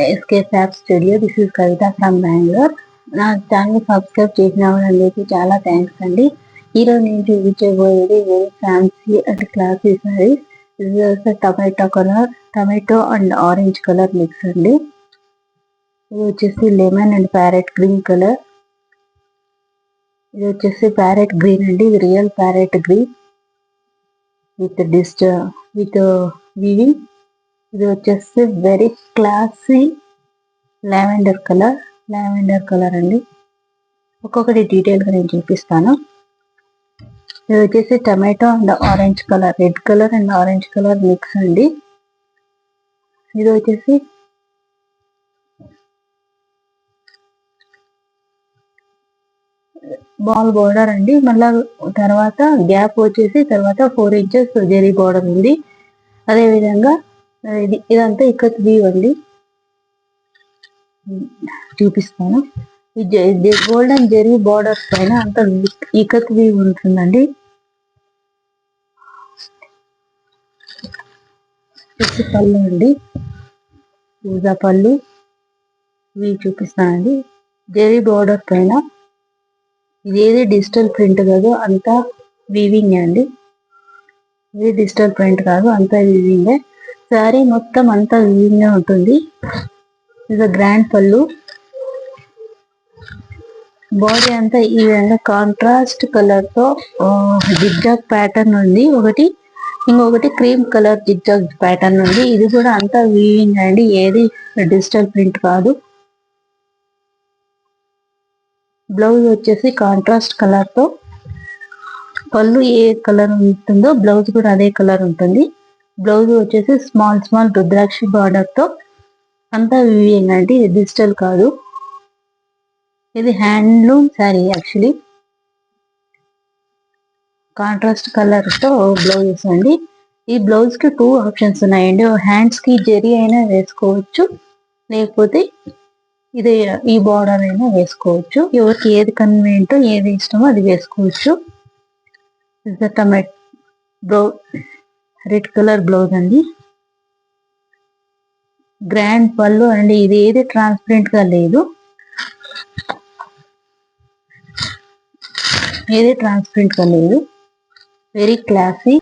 SK fab studio. This is Kavitha from Bengaluru. నా channel subscribe చేసిన వాళ్ళందరికీ చాలా థ్యాంక్స్ అండి. ఈరోజు నేను చూపించబోయేది very fancy and classy saris. ఇది tomato and orange colour mix అండి. ఇది వచ్చేసి lemon and parrot green colour. ఇది వచ్చేసి ప్యారెట్ గ్రీన్ అండి. ఇది real parrot green with weaving. ఇది వచ్చేసి వెరీ క్లాసీ లావెండర్ కలర్ అండి. ఒక్కొక్కటి డీటెయిల్ గా నేను చూపిస్తాను. ఇది వచ్చేసి tomato and orange colour, red colour and orange colour mix అండి. ఇది వచ్చేసి బాల్ బోర్డర్ అండి. మళ్ళా తర్వాత గ్యాప్ వచ్చేసి తర్వాత 4 ఇంచెస్ జెరీ బోర్డర్ ఉంది. అదే విధంగా ఇదంతా ఇక్కత్ వీవ్ అండి. చూపిస్తాను. ఈ గోల్డెన్ జెరీ బోర్డర్స్ పైన అంతా ఇక్కత్ వీవ్ ఉంటుందండి. పళ్ళు అండి, పూజా పళ్ళు ఇవి చూపిస్తానండి. జెరీ బోర్డర్ పైన ఇదేది డిజిటల్ ప్రింట్ కాదు, అంతా వీవింగ్ అండి. ఇది డిజిటల్ ప్రింట్ కాదు, అంతా వీవింగ్. శారీ మొత్తం అంతా వీవింగ్ ఉంటుంది. ఇది గ్రాండ్ పళ్ళు. బాడీ అంతా ఈ విధంగా కాంట్రాస్ట్ కలర్ తో జిగ్జాగ్ ప్యాటర్న్ ఉంది. ఇంకొకటి క్రీమ్ కలర్ జిగ్జాగ్ ప్యాటర్న్ ఉంది. ఇది కూడా అంతా వీవింగ్ అండి, ఏది డిజిటల్ ప్రింట్ కాదు. బ్లౌజ్ వచ్చేసి కాంట్రాస్ట్ కలర్ తో, పళ్ళు ఏ కలర్ ఉంటుందో బ్లౌజ్ కూడా అదే కలర్ ఉంటుంది. బ్లౌజ్ వచ్చేసి స్మాల్ రుద్రాక్షి బార్డర్ తో అంతా వీవింగ్ అండి, ఇది డిజిటల్ కాదు. ఇది handloom sari. Actually contrast colour తో బ్లౌజెస్ అండి. ఈ బ్లౌజ్ కి 2 ఆప్షన్స్ ఉన్నాయండి. హ్యాండ్స్ కి జెరీ అయినా వేసుకోవచ్చు, లేకపోతే ఇది ఈ బార్డర్ అయినా వేసుకోవచ్చు. ఎవరికి ఏది కన్వీనియంట్, ఏది ఇష్టమో అది వేసుకోవచ్చు. బ్లౌజ్ రెడ్ కలర్ బ్లౌజ్ అండి. గ్రాండ్ పళ్ళు అండి. ఇది ఏది ట్రాన్స్పరెంట్ గా లేదు, very classy.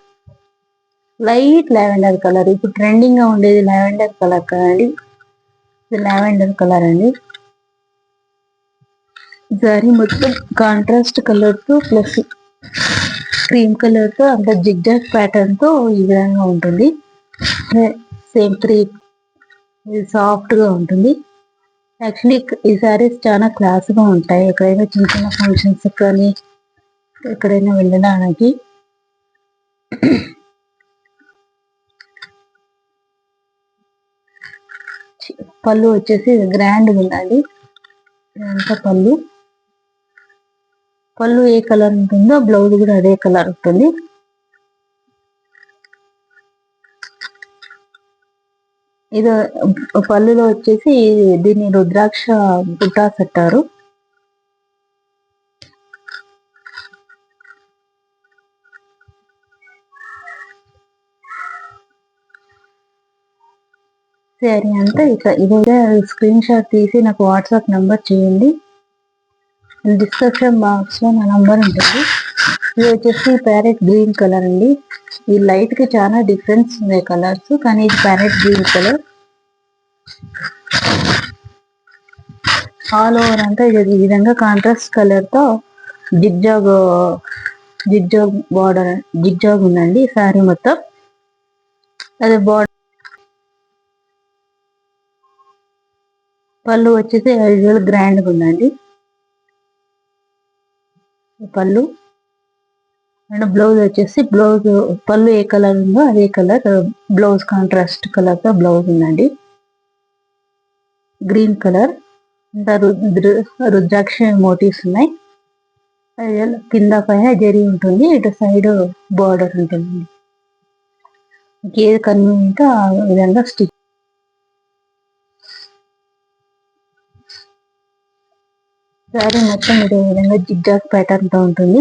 Light lavender colour, ఇప్పుడు ట్రెండింగ్ గా ఉండేది లావెండర్ కలర్ కదండి. ఇది లావెండర్ కలర్ అండి. సారీ మొత్తం కాంట్రాస్ట్ కలర్ తో ప్లస్ క్రీమ్ కలర్ తో అంత జిగ్జాగ్ ప్యాటర్న్ తో ఈ విధంగా ఉంటుంది. సేమ్ ఇది సాఫ్ట్ గా ఉంటుంది. యాక్చువల్లీ ఈ సారీస్ చాలా క్లాస్ గా ఉంటాయి. ఎక్కడైనా చిన్న ఫంక్షన్స్ కానీ ఎక్కడైనా వెళ్ళడానికి. పళ్ళు వచ్చేసి గ్రాండ్ ఉందండి. ఇదంతా పళ్ళు ఏ కలర్ ఉంటుందో బ్లౌజ్ కూడా అదే కలర్ ఉంటుంది. ఇది పళ్ళులో వచ్చేసి దీన్ని రుద్రాక్ష బుటాస్ అంటారు. సరే అంతా ఇదే స్క్రీన్ షాట్ తీసి నాకు వాట్సాప్ నంబర్ చేయండి. డిస్క్రిప్షన్ బాక్స్ లో నా నంబర్ ఉంటుంది. ఇది వచ్చేసి ప్యారెట్ గ్రీన్ కలర్ అండి. ఈ లైట్ కి చాలా డిఫరెన్స్ ఉన్నాయి కలర్స్, కానీ ఇది parrot green colour. All over అంతా ఇది ఈ విధంగా కాంట్రాస్ట్ కలర్ తో జిగ్జాగ్ బార్డర్, జిగ్జాగ్ ఉందండి సారీ మొత్తం. అదే బార్డర్. పళ్ళు వచ్చేసి యూజువల్ గ్రాండ్ గా ఉందండి పళ్ళు. అండ్ బ్లౌజ్ వచ్చేసి పళ్ళు ఏ కలర్ ఉందో అదే కలర్ బ్లౌజ్, కాంట్రాస్ట్ కలర్ తో బ్లౌజ్ ఉందండి. Green colour. రుద్రాక్ష మోటివ్స్ ఉన్నాయి. కింద పైన జరీ ఉంటుంది, ఇటు సైడ్ బార్డర్ ఉంటుంది. ఏది కన్వీనియంట్ ఆ విధంగా స్టిచ్. సారీ మొత్తం ఇదే విధంగా జిగ్జాగ్ ప్యాటర్న్ తో ఉంటుంది.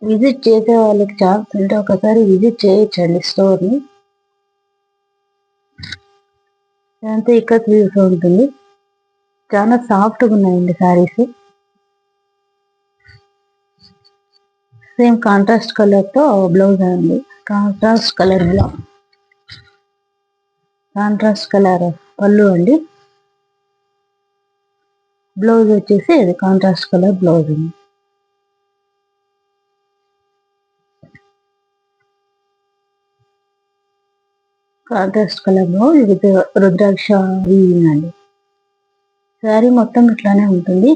విజిట్ చేసే వాళ్ళకి ఛాన్స్ ఉంటే ఒకసారి విజిట్ చేయొచ్చండి స్టోర్ని. ఇదంతా ఇక్కత్ వ్యూస్ ఉంటుంది. చాలా సాఫ్ట్గా ఉన్నాయండి శారీస్. సేమ్ కాంట్రాస్ట్ కలర్తో బ్లౌజ్ అండి. కాంట్రాస్ట్ కలర్ కాంట్రాస్ట్ కలర్ పళ్ళు అండి. బ్లౌజ్ వచ్చేసి అది కాంట్రాస్ట్ కలర్ బ్లౌజ్ అండి. Contrast colour blouse with rudraksha weaving అండి. శారీ మొత్తం ఇట్లానే ఉంటుంది.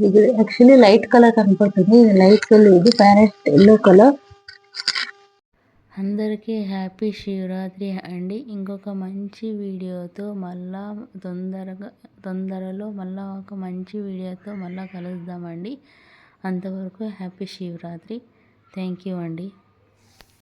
ఇది యాక్చువల్లీ లైట్ కలర్ కనపడుతుంది. ఇది లైట్ కలర్, ఇది ప్యారెట్ ఎల్లో కలర్. అందరికీ హ్యాపీ శివరాత్రి అండి. ఇంకొక మంచి వీడియోతో మళ్ళా తొందరలో మళ్ళా ఒక మంచి వీడియోతో మళ్ళా కలుద్దామండి. అంతవరకు హ్యాపీ శివరాత్రి. థ్యాంక్ యూ అండి.